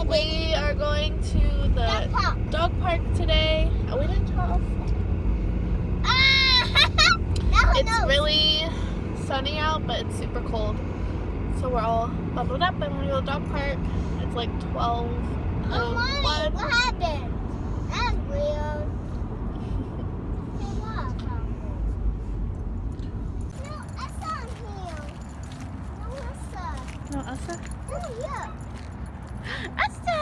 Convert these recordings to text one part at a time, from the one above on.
We are going to the dog park today. Oh, we didn't tell us. It's really sunny out, but it's super cold. So we're all bundled up and we're going to go to the dog park. It's like 12. Oh, Mommy, what happened? That's weird. No, Elsa? Oh, yeah. Elsa!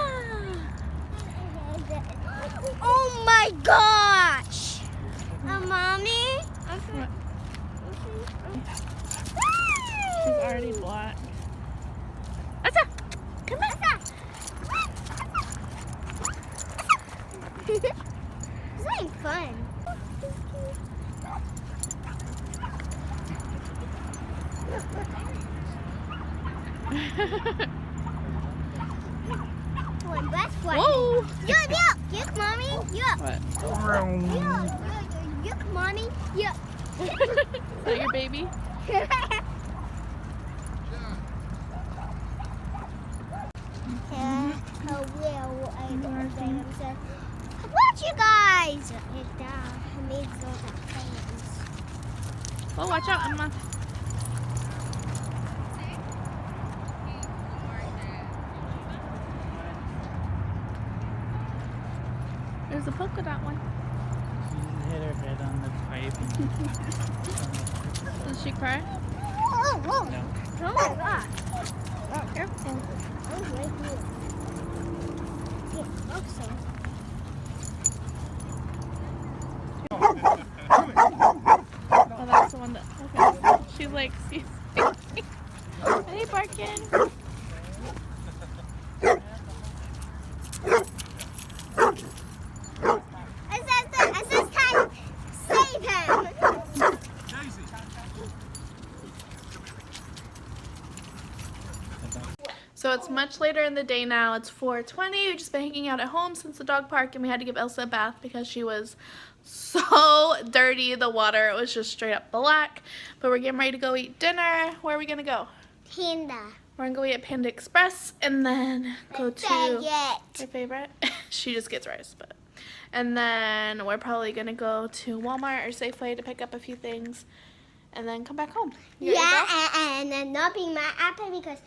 Oh my gosh! Mommy? What? She's already black. Elsa! Come on! This ain't fun. Whoa! Yuck, Mommy. Yuck. What? Yuck, Mommy. Yuck. Is that your baby? Watch you guys. Oh, watch out, Emma. There's a polka dot one. She hit her head on the pipe. Does she cry? Oh, No. oh my God. Oh, careful. Oh, right here. Yeah, hope so. Oh, that's the one that. Okay. She like sees me. Hey, Barkin. It says time. Save him. So it's much later in the day now. It's 4:20. We've just been hanging out at home since the dog park, and we had to give Elsa a bath because she was so dirty. The water was just straight up black. But we're getting ready to go eat dinner. Where are we gonna go? Panda. We're gonna go eat at Panda Express and then go to Favorite. your favorite. She just gets rice, but. And then we're probably gonna go to Walmart or Safeway to pick up a few things, and then come back home. You ready to go? Yeah, and then not being mad at me because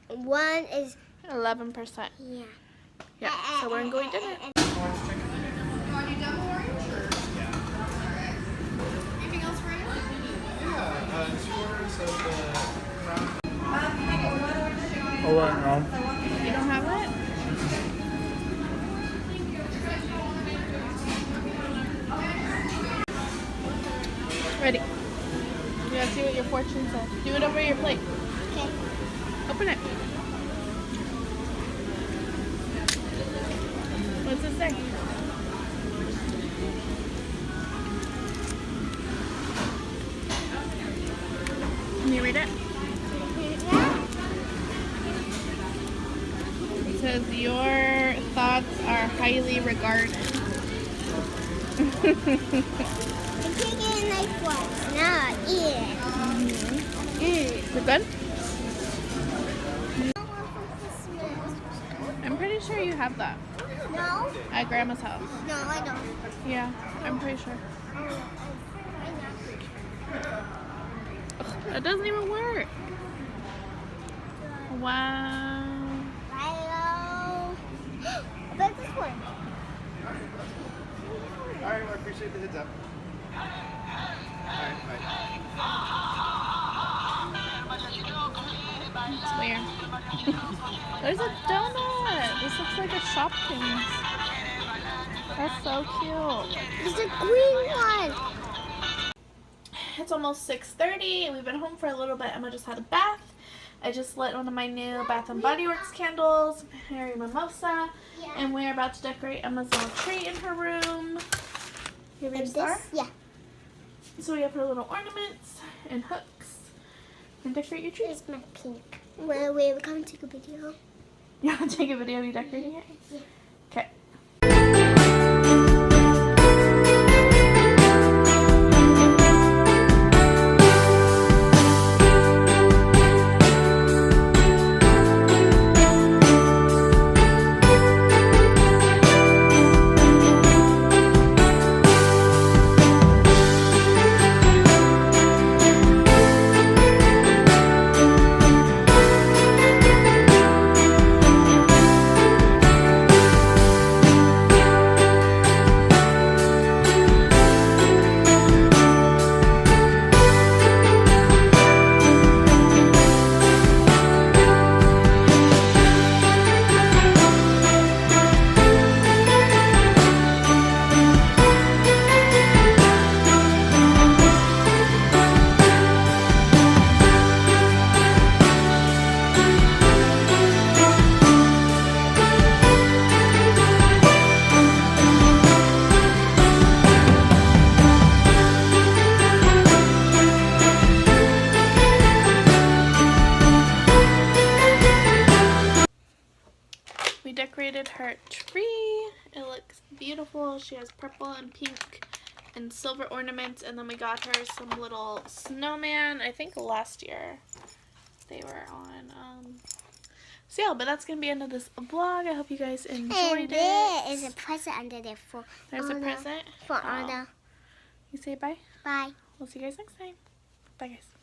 one is 11%. yeah. Yeah, so we're gonna go eat dinner. Anything else for you? Oh, I know. You don't have it? Ready. You gotta see what your fortune says. Do it over your plate. Okay. Open it. What's it say? Can you read it? It says your thoughts are highly regarded. I'm taking a nice one. Now, eat it. We're good? I'm pretty sure you have that No? at Grandma's house. No, I don't. Yeah, I'm pretty sure. It doesn't even work. Wow. Hello. About this one. All right, well, I appreciate the heads up. All right, bye. It's weird. There's a donut. This looks like a Shopkins. That's so cute. There's a green one. It's almost 6:30 and we've been home for a little bit. Emma just had a bath. I just lit one of my new Bath & Body Works candles, Mary Mimosa, and we're about to decorate Emma's little tree in her room. You ready to start? Yeah. So we have her little ornaments and hooks and decorate your tree. Here's my pink. We're coming to take a video. You want to take a video of you decorating it? Yeah. Okay. her tree. It looks beautiful. She has purple and pink and silver ornaments, and then we got her some little snowman. I think last year they were on. So yeah, but that's gonna be the end of this vlog. I hope you guys enjoyed And there it. is a present under there for There's a Anna. present For Oh. Anna. You say bye. Bye. We'll see you guys next time. Bye, guys.